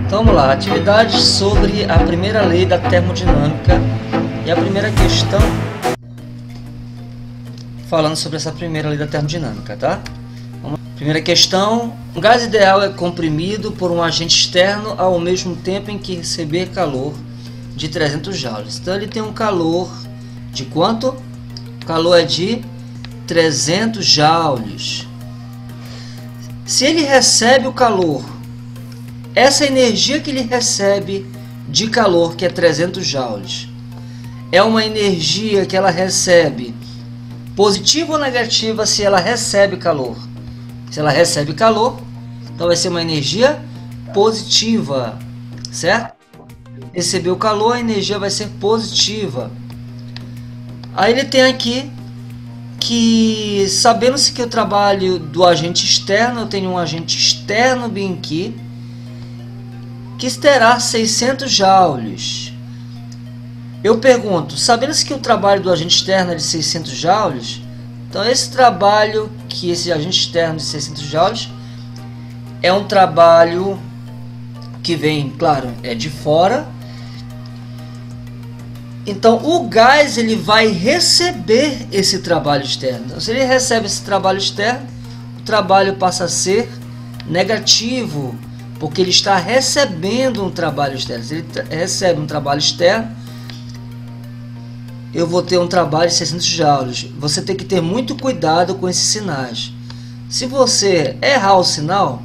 Então vamos lá, atividades sobre a primeira lei da termodinâmica e a primeira questão falando sobre essa primeira lei da termodinâmica, tá? Primeira questão, um gás ideal é comprimido por um agente externo ao mesmo tempo em que receber calor de 300 joules. Então ele tem um calor de quanto? O calor é de 300 joules. Se ele recebe o calor, essa energia que ele recebe de calor, que é 300 joules, é uma energia que ela recebe positiva ou negativa se ela recebe calor? Se ela recebe calor, então vai ser uma energia positiva, certo? Recebeu calor, a energia vai ser positiva. Aí ele tem aqui que, sabendo-se que o trabalho do agente externo, eu tenho um agente externo bem aqui, que terá 600 joules. Eu pergunto, sabendo-se que o trabalho do agente externo é de 600 joules, então esse trabalho que esse agente externo de 600 joules é um trabalho que vem, claro, é de fora. Então o gás ele vai receber esse trabalho externo. Então, se ele recebe esse trabalho externo, o trabalho passa a ser negativo, porque ele está recebendo um trabalho externo. Se ele recebe um trabalho externo, eu vou ter um trabalho de 600 joules. Você tem que ter muito cuidado com esses sinais. Se você errar o sinal,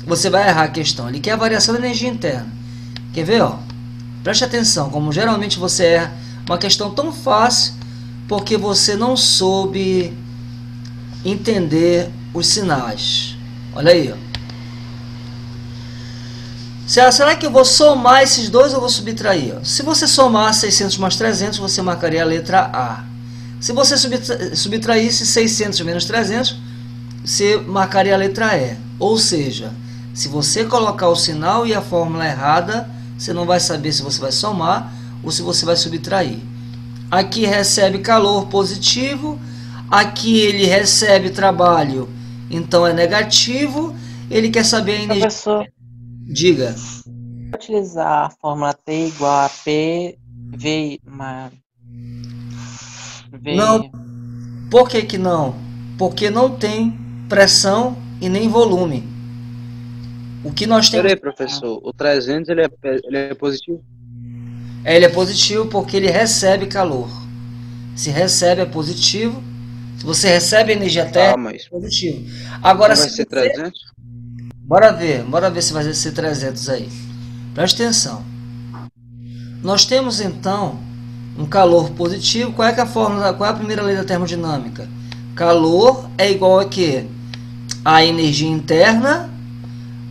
você vai errar a questão. Ele quer a variação da energia interna. Quer ver? Ó? Preste atenção, como geralmente você erra uma questão tão fácil, porque você não soube entender os sinais. Olha aí, ó. Será que eu vou somar esses dois ou vou subtrair? Se você somar 600 mais 300, você marcaria a letra A. Se você subtraísse 600 menos 300, você marcaria a letra E. Ou seja, se você colocar o sinal e a fórmula errada, você não vai saber se você vai somar ou se você vai subtrair. Aqui recebe calor positivo, aqui ele recebe trabalho, então é negativo. Ele quer saber a energia. Professor, Diga. utilizar a fórmula T igual a P, V, Não. Por que que não? Porque não tem pressão e nem volume. O que nós temos... Peraí, professor, o 300 ele é positivo? Ele é positivo porque ele recebe calor. Se recebe é positivo. Se você recebe energia térmica, mas é positivo. Agora, não vai ser 300? Bora ver se vai ser 300 aí. Preste atenção. Nós temos então um calor positivo. Qual é que é a fórmula? Qual é a primeira lei da termodinâmica? Calor é igual a quê? A energia interna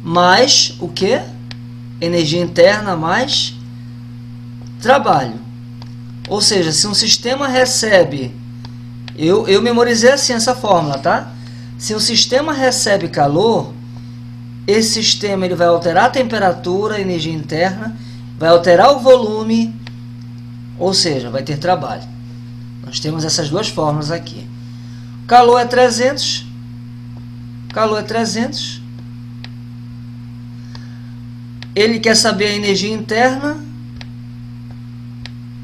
mais o quê? Energia interna mais trabalho. Ou seja, se um sistema recebe... Eu memorizei assim essa fórmula, tá? Se um sistema recebe calor, esse sistema ele vai alterar a temperatura, a energia interna, vai alterar o volume, ou seja, vai ter trabalho. Nós temos essas duas fórmulas aqui. Calor é 300. Calor é 300. Ele quer saber a energia interna.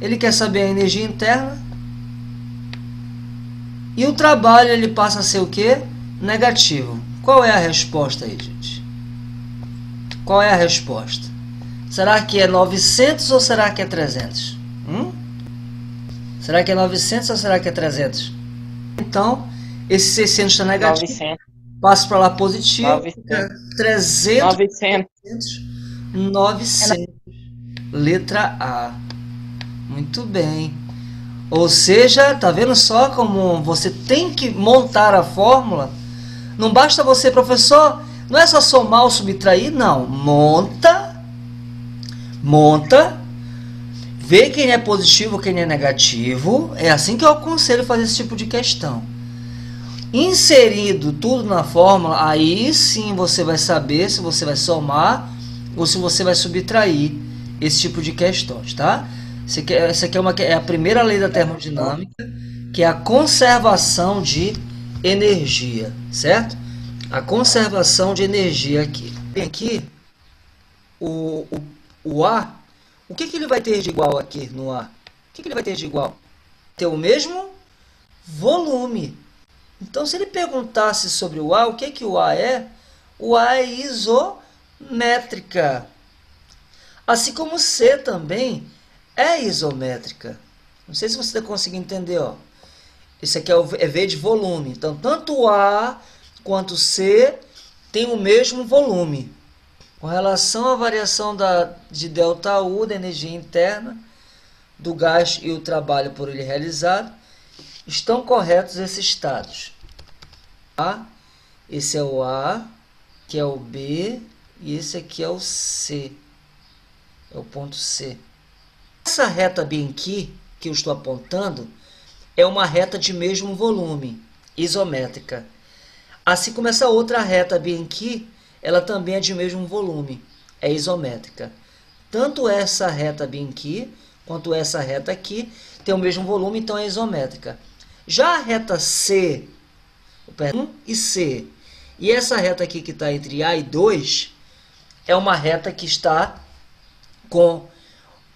Ele quer saber a energia interna. E o trabalho ele passa a ser o quê? Negativo. Qual é a resposta aí, gente? Qual é a resposta? Será que é 900 ou será que é 300? Será que é 900 ou será que é 300? Então, esse 600 está negativo. 900. Passa para lá positivo. 900. 300. 900. 900. Letra A. Muito bem. Ou seja, tá vendo só como você tem que montar a fórmula? Não basta você, professor, não é só somar ou subtrair, não. Monta, vê quem é positivo, quem é negativo. É assim que eu aconselho fazer esse tipo de questão. Inserido tudo na fórmula, aí sim você vai saber se você vai somar ou se você vai subtrair esse tipo de questões, tá? Essa aqui é a primeira lei da termodinâmica, que é a conservação de energia, certo? A conservação de energia aqui. Tem aqui o A. O que ele vai ter de igual aqui no A? O que ele vai ter de igual? Ter o mesmo volume. Então, se ele perguntasse sobre o A, o que o A é? O A é isométrica. Assim como C também é isométrica. Não sei se você está conseguindo entender, ó. Isso aqui é V de volume. Então, tanto o A quanto o C tem o mesmo volume. Com relação à variação de ΔU, da energia interna, do gás e o trabalho por ele realizado, estão corretos esses estados. Esse é o A, que é o B, e esse aqui é o C. É o ponto C. Essa reta bem aqui, que eu estou apontando, é uma reta de mesmo volume, isométrica. Assim como essa outra reta bem aqui, ela também é de mesmo volume, é isométrica. Tanto essa reta bem aqui, quanto essa reta aqui, tem o mesmo volume, então é isométrica. Já a reta C, 1 e C, e essa reta aqui que está entre A e 2, é uma reta que está com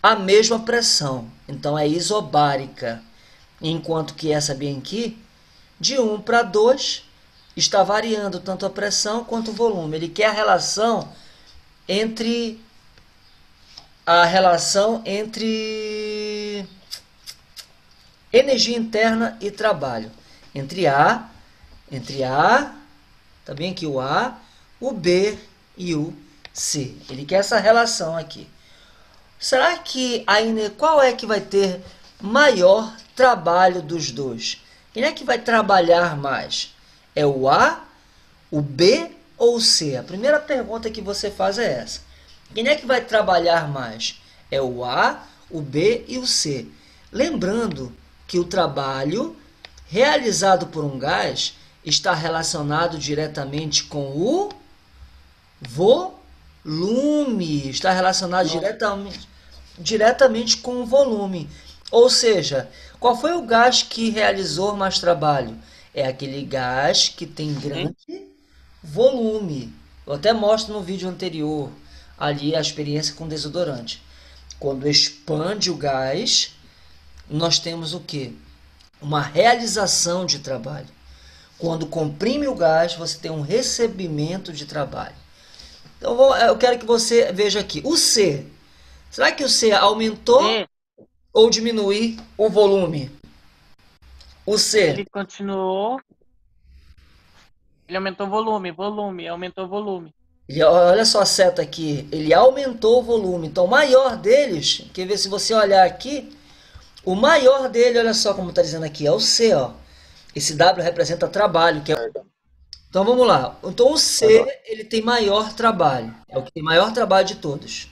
a mesma pressão, então é isobárica. Enquanto que essa bem aqui, de 1 para 2, está variando tanto a pressão quanto o volume. Ele quer a relação entre energia interna e trabalho. Entre A, tá bem aqui o A, o B e o C. Ele quer essa relação aqui. Será que qual é que vai ter maior trabalho dos dois? Quem é que vai trabalhar mais? É o A, o B ou o C? A primeira pergunta que você faz é essa. Quem é que vai trabalhar mais? É o A, o B e o C. Lembrando que o trabalho realizado por um gás está relacionado diretamente com o volume. Está relacionado diretamente com o volume. Ou seja, qual foi o gás que realizou mais trabalho? É aquele gás que tem grande volume. Eu até mostro no vídeo anterior ali a experiência com desodorante. Quando expande o gás, nós temos o quê? Uma realização de trabalho. Quando comprime o gás, você tem um recebimento de trabalho. Então, eu quero que você veja aqui. O C. Será que o C aumentou ou diminuiu o volume? O C. Ele continuou. Ele aumentou o volume, aumentou o volume. E olha só a seta aqui. Ele aumentou o volume. Então, o maior deles, quer ver se você olhar aqui, o maior dele, olha só como está dizendo aqui, é o C, ó. Esse W representa trabalho, que é... Então vamos lá. Então o C, ele tem maior trabalho. É o que tem maior trabalho de todos.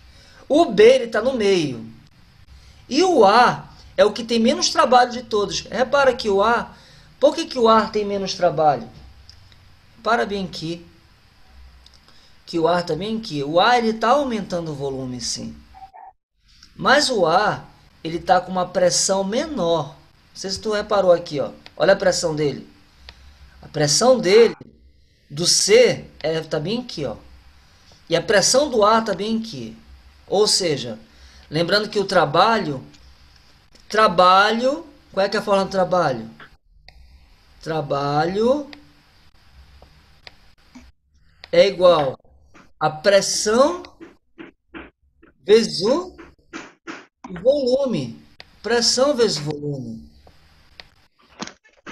O B, ele está no meio. E o A é o que tem menos trabalho de todos. Repara que o A... Por que o A tem menos trabalho? Para bem aqui. Que o A está bem aqui. O A, ele está aumentando o volume, sim. Mas o A, ele está com uma pressão menor. Não sei se tu reparou aqui, ó. Olha a pressão dele. A pressão dele, do C, está bem aqui, ó. E a pressão do A está bem aqui. Ou seja, lembrando que o trabalho, qual é que é a forma do trabalho? Trabalho é igual a pressão vezes o volume. Pressão vezes volume.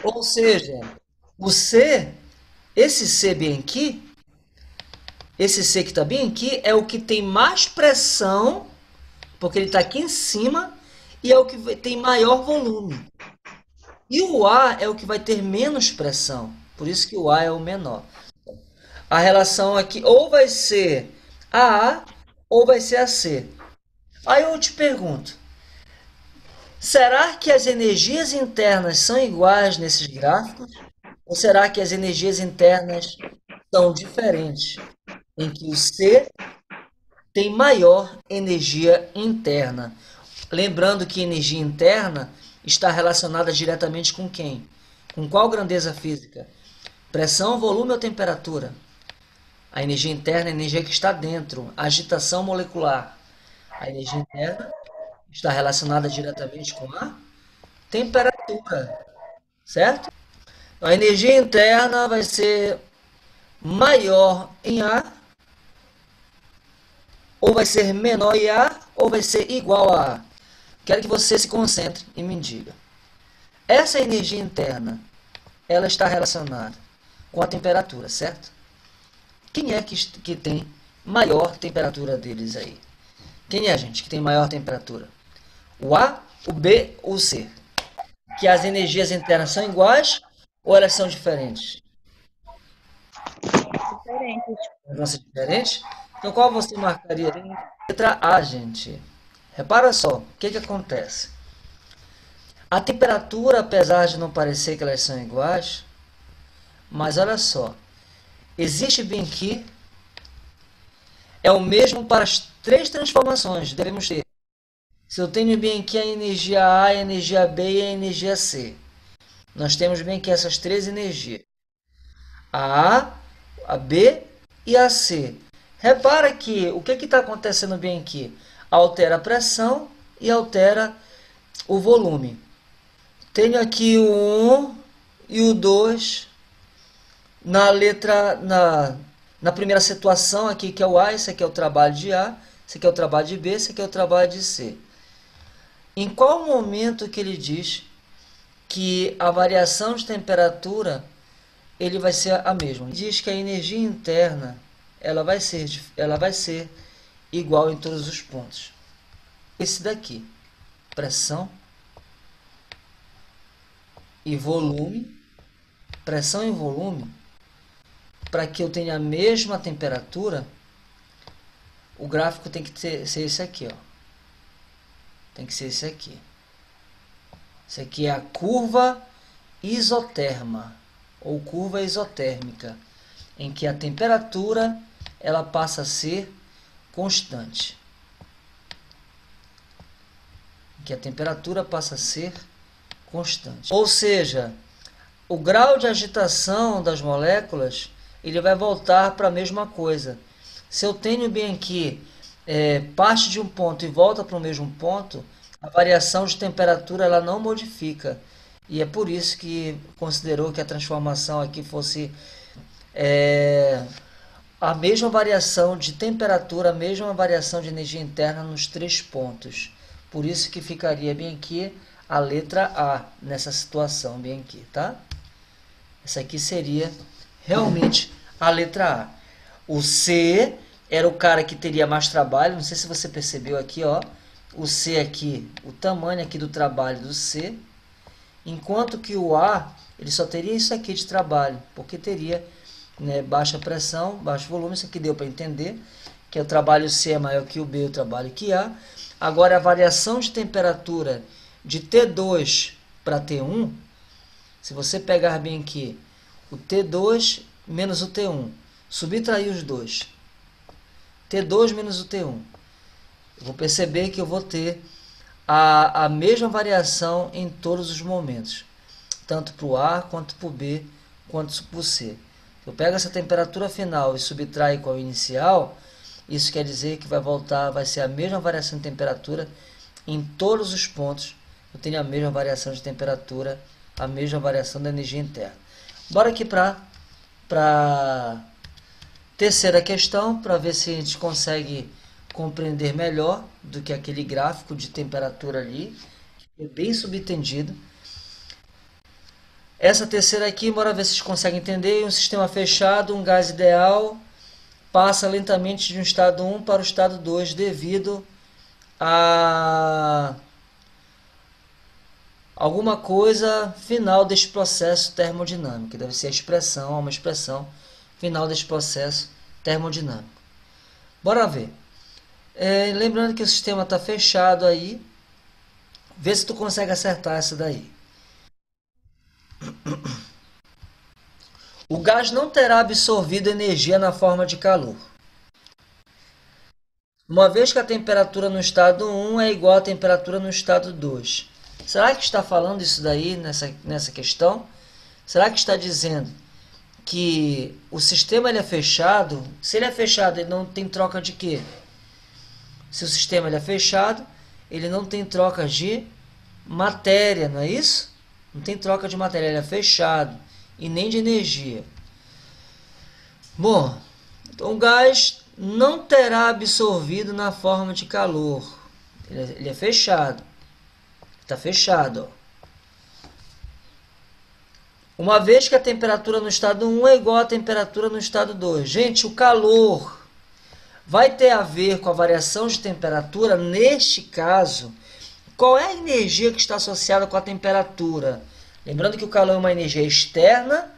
Ou seja, o C, esse C bem aqui, esse C que está bem aqui, é o que tem mais pressão, porque ele está aqui em cima, e é o que tem maior volume. E o A é o que vai ter menos pressão, por isso que o A é o menor. A relação aqui ou vai ser a ou vai ser a C. Aí eu te pergunto, será que as energias internas são iguais nesses gráficos? Ou será que as energias internas são diferentes? Em que o C tem maior energia interna. Lembrando que energia interna está relacionada diretamente com quem? Com qual grandeza física? Pressão, volume ou temperatura? A energia interna é a energia que está dentro. A agitação molecular. A energia interna está relacionada diretamente com a temperatura, certo? A energia interna vai ser maior em A, ou vai ser menor em A, ou vai ser igual a A. Quero que você se concentre e me diga. Essa energia interna, ela está relacionada com a temperatura, certo? Quem é que tem maior temperatura deles aí? Quem é, gente, que tem maior temperatura? O A, o B ou o C? Que as energias internas são iguais ou elas são diferentes? Diferente. Elas vão ser diferentes? Então qual você marcaria? Letra A, gente. Repara só, o que acontece? A temperatura, apesar de não parecer que elas são iguais, mas olha só, existe bem aqui, é o mesmo para as três transformações, devemos ter. Se eu tenho bem aqui a energia A, a energia B e a energia C, nós temos bem aqui essas três energias, a B e a C. Repara que o que está acontecendo bem aqui? Altera a pressão e altera o volume. Tenho aqui o 1 e o 2 na na primeira situação aqui, que é o A. Esse aqui é o trabalho de A, esse aqui é o trabalho de B, esse aqui é o trabalho de C. Em qual momento que ele diz que a variação de temperatura ele vai ser a mesma? Ele diz que a energia interna ela vai ser igual em todos os pontos. Esse daqui, pressão e volume, para que eu tenha a mesma temperatura, o gráfico tem que ser esse aqui, ó. Tem que ser esse aqui. Esse aqui é a curva isoterma ou curva isotérmica, em que a temperatura ela passa a ser constante. Ou seja, o grau de agitação das moléculas ele vai voltar para a mesma coisa. Se eu tenho bem aqui parte de um ponto e volta para o mesmo ponto, a variação de temperatura ela não modifica. E é por isso que considerou que a transformação aqui fosse a mesma variação de temperatura, a mesma variação de energia interna nos três pontos. Por isso que ficaria bem aqui a letra A, nessa situação bem aqui, tá? Essa aqui seria realmente a letra A. O C era o cara que teria mais trabalho, não sei se você percebeu aqui, ó. O C aqui, o tamanho aqui do trabalho do C, enquanto que o A, ele só teria isso aqui de trabalho, porque teria baixa pressão, baixo volume. Isso aqui deu para entender, que o trabalho C é maior que o B, o trabalho que A. Agora, a variação de temperatura de T2 para T1, se você pegar bem aqui, o T2 menos o T1, subtrair os dois, T2 menos o T1, eu vou perceber que eu vou ter a mesma variação em todos os momentos, tanto para o A, quanto para o B, quanto para o C. Eu pego essa temperatura final e subtraio com a inicial, isso quer dizer que vai ser a mesma variação de temperatura em todos os pontos. Eu tenho a mesma variação de temperatura, a mesma variação da energia interna. Bora aqui para terceira questão, para ver se a gente consegue compreender melhor do que aquele gráfico de temperatura ali, que é bem subentendido. Essa terceira aqui, bora ver se vocês conseguem entender. Um sistema fechado, um gás ideal, passa lentamente de um estado 1 para o estado 2 devido a alguma coisa final deste processo termodinâmico, que deve ser uma expressão final deste processo termodinâmico. Bora ver. Lembrando que o sistema está fechado aí, vê se tu consegue acertar essa daí. O gás não terá absorvido energia na forma de calor, uma vez que a temperatura no estado 1 é igual à temperatura no estado 2. Será que está falando isso daí nessa questão? Será que está dizendo que o sistema ele é fechado, se ele é fechado, ele não tem troca de quê? Se o sistema ele é fechado, ele não tem troca de matéria, não é isso? Não tem troca de matéria, ele é fechado, e nem de energia. Bom, então o gás não terá absorvido na forma de calor. Ele é fechado. Está fechado, ó. Uma vez que a temperatura no estado 1 é igual à temperatura no estado 2. Gente, o calor vai ter a ver com a variação de temperatura. Neste caso, qual é a energia que está associada com a temperatura? Lembrando que o calor é uma energia externa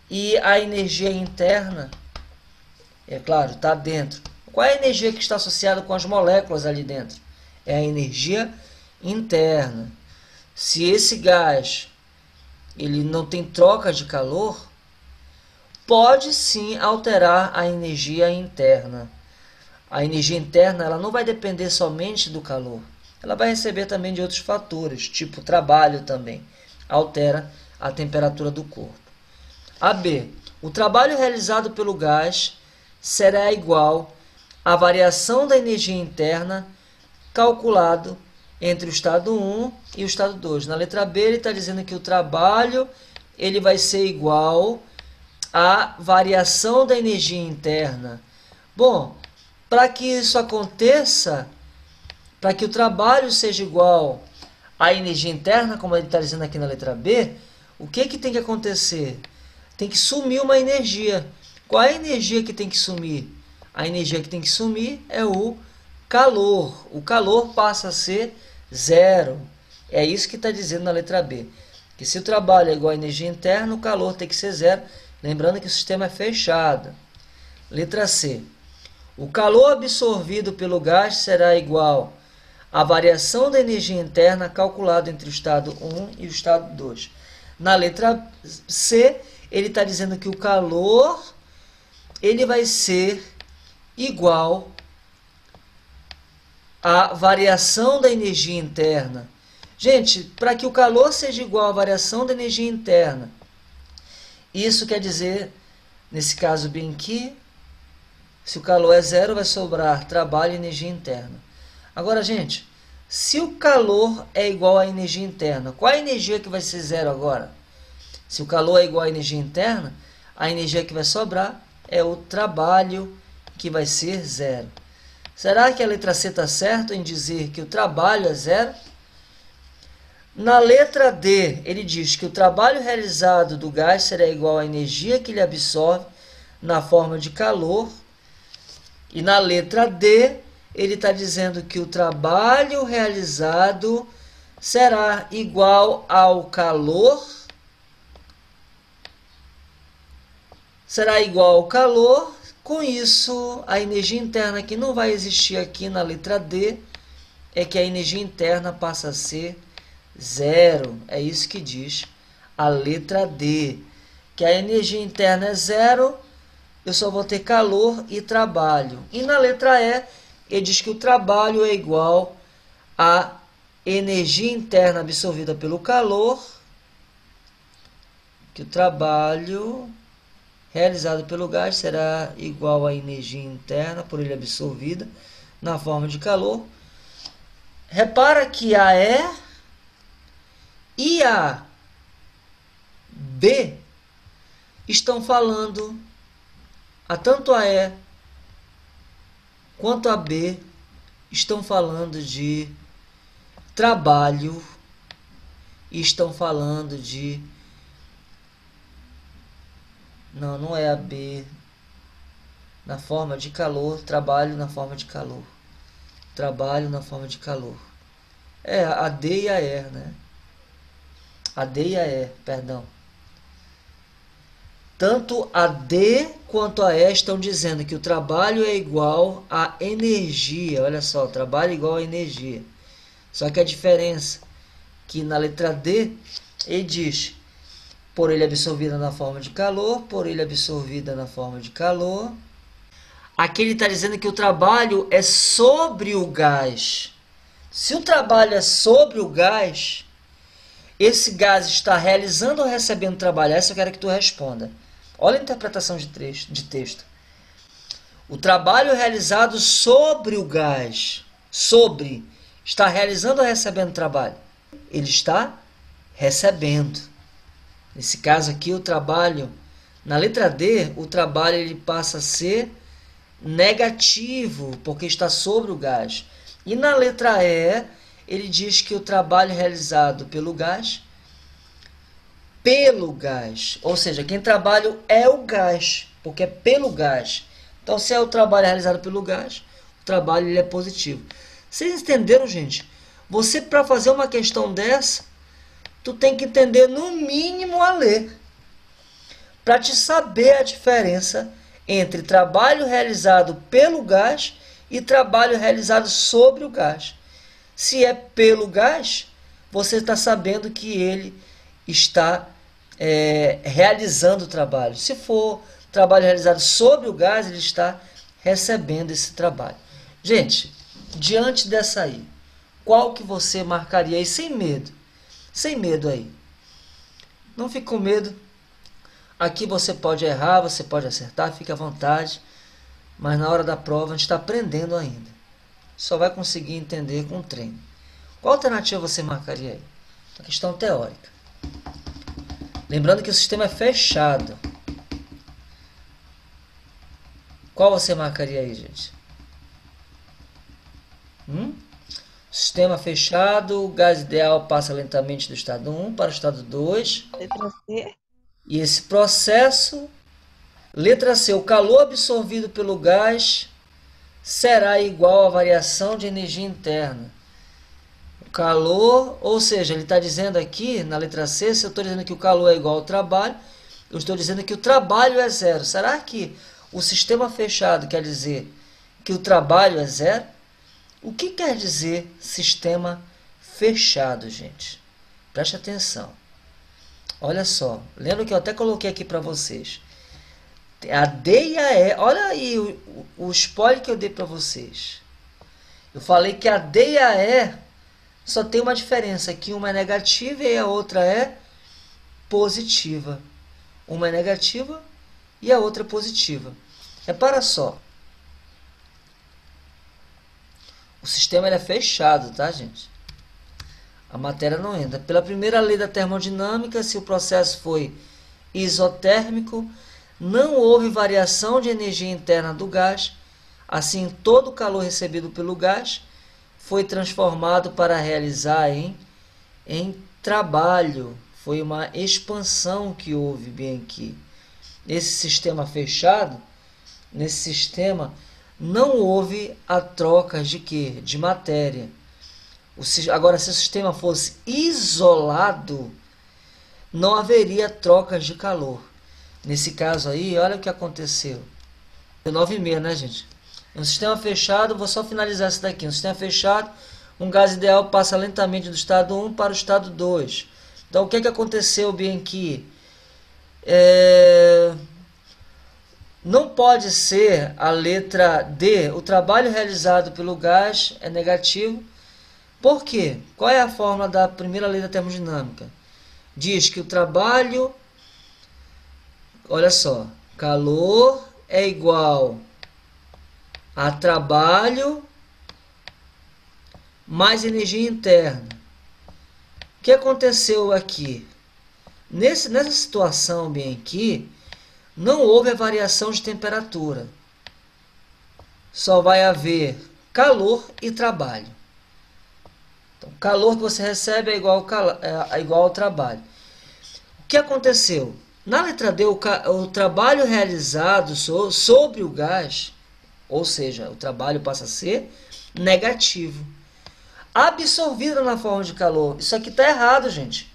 e a energia interna, é claro, está dentro. Qual é a energia que está associada com as moléculas ali dentro? É a energia interna. Se esse gás ele não tem troca de calor, pode sim alterar a energia interna. A energia interna ela não vai depender somente do calor. Ela vai receber também de outros fatores, tipo trabalho também. Altera a temperatura do corpo. AB. O trabalho realizado pelo gás será igual à variação da energia interna calculado entre o estado 1 e o estado 2. Na letra B, ele está dizendo que o trabalho ele vai ser igual à variação da energia interna. Bom, para que isso aconteça, para que o trabalho seja igual à energia interna, como ele está dizendo aqui na letra B, o que tem que acontecer? Tem que sumir uma energia. Qual é a energia que tem que sumir? A energia que tem que sumir é o calor. O calor passa a ser zero. É isso que está dizendo na letra B. Que se o trabalho é igual à energia interna, o calor tem que ser zero. Lembrando que o sistema é fechado. Letra C. O calor absorvido pelo gás será igual à variação da energia interna calculada entre o estado 1 e o estado 2. Na letra C, ele está dizendo que o calor ele vai ser igual à variação da energia interna. Gente, para que o calor seja igual à variação da energia interna, isso quer dizer, nesse caso bem aqui, se o calor é zero, vai sobrar trabalho e energia interna. Agora, gente, se o calor é igual à energia interna, qual é a energia que vai ser zero agora? Se o calor é igual à energia interna, a energia que vai sobrar é o trabalho, que vai ser zero. Será que a letra C está certa em dizer que o trabalho é zero? Na letra D, ele diz que o trabalho realizado do gás será igual à energia que ele absorve na forma de calor. E na letra D, ele está dizendo que o trabalho realizado será igual ao calor. Será igual ao calor. Com isso, a energia interna que não vai existir aqui na letra D é que a energia interna passa a ser zero. É isso que diz a letra D. Que a energia interna é zero, eu só vou ter calor e trabalho. E na letra E, ele diz que o trabalho é igual à energia interna absorvida pelo calor, que o trabalho realizado pelo gás será igual à energia interna por ele absorvida na forma de calor. Repara que a E e a B estão falando, tanto a E quanto a B estão falando de trabalho e estão falando de... Não é a B. Na forma de calor, trabalho na forma de calor. Trabalho na forma de calor. É a D e a E, né? A D e a E, perdão. Tanto a D quanto a E estão dizendo que o trabalho é igual à energia. Olha só, o trabalho é igual à energia. Só que a diferença que na letra D, ele diz por ele absorvida na forma de calor, por ele absorvida na forma de calor. Aqui ele está dizendo que o trabalho é sobre o gás. Se o trabalho é sobre o gás, esse gás está realizando ou recebendo trabalho? Essa eu quero que tu responda. Olha a interpretação de texto. O trabalho realizado sobre o gás. Sobre. Está realizando ou recebendo trabalho? Ele está recebendo. Nesse caso aqui, o trabalho, na letra D, o trabalho ele passa a ser negativo, porque está sobre o gás. E na letra E, ele diz que o trabalho realizado pelo gás, ou seja, quem trabalha é o gás, porque é pelo gás. Então, se é o trabalho realizado pelo gás, o trabalho ele é positivo. Vocês entenderam, gente? Você, para fazer uma questão dessa, tu tem que entender no mínimo a ler, para te saber a diferença entre trabalho realizado pelo gás e trabalho realizado sobre o gás. Se é pelo gás, você está sabendo que ele está realizando o trabalho. Se for trabalho realizado sobre o gás, ele está recebendo esse trabalho. Gente, diante dessa aí, qual que você marcaria aí sem medo? Sem medo aí. Não fique com medo. Aqui você pode errar, você pode acertar, fique à vontade. Mas na hora da prova a gente está aprendendo ainda. Só vai conseguir entender com o treino. Qual alternativa você marcaria aí? Uma questão teórica. Lembrando que o sistema é fechado. Qual você marcaria aí, gente? Sistema fechado, o gás ideal passa lentamente do estado 1 para o estado 2. Letra C. E esse processo, letra C, o calor absorvido pelo gás será igual à variação de energia interna. O calor, ou seja, ele está dizendo aqui, na letra C, se eu estou dizendo que o calor é igual ao trabalho, eu estou dizendo que o trabalho é zero. Será que o sistema fechado quer dizer que o trabalho é zero? O que quer dizer sistema fechado, gente? Preste atenção. Olha só, lembra que eu até coloquei aqui para vocês. A D e a E, olha aí o spoiler que eu dei para vocês. Eu falei que a D e a E só tem uma diferença, que uma é negativa e a outra é positiva. Uma é negativa e a outra é positiva. Repara só. O sistema ele é fechado, tá, gente? A matéria não entra. Pela primeira lei da termodinâmica, se o processo foi isotérmico, não houve variação de energia interna do gás. Assim, todo o calor recebido pelo gás foi transformado para realizar em trabalho. Foi uma expansão que houve bem aqui. Nesse sistema fechado, nesse sistema, não houve a troca de quê? De matéria. Agora, se o sistema fosse isolado, não haveria trocas de calor. Nesse caso aí, olha o que aconteceu. 9,5, né, gente? Um sistema fechado, vou só finalizar isso daqui. Um sistema fechado, um gás ideal passa lentamente do estado 1 para o estado 2. Então, o que aconteceu bem aqui? Não pode ser a letra D. O trabalho realizado pelo gás é negativo. Por quê? Qual é a fórmula da primeira lei da termodinâmica? Diz que o trabalho... Olha só. Calor é igual a trabalho mais energia interna. O que aconteceu aqui? Nessa situação bem aqui, não houve a variação de temperatura. Só vai haver calor e trabalho. Então, o calor que você recebe é igual ao trabalho. O que aconteceu? Na letra D, o trabalho realizado sobre o gás, ou seja, o trabalho passa a ser negativo. Absorvido na forma de calor. Isso aqui está errado, gente.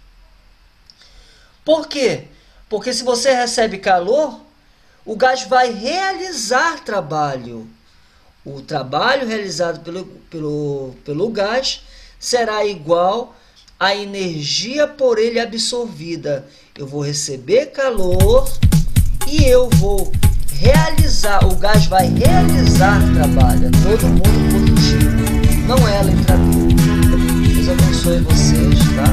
Por quê? Porque se você recebe calor, o gás vai realizar trabalho. O trabalho realizado pelo gás será igual à energia por ele absorvida. Eu vou receber calor e eu vou realizar, o gás vai realizar trabalho. É todo mundo positivo. Não é a letra D. Deus abençoe vocês, tá?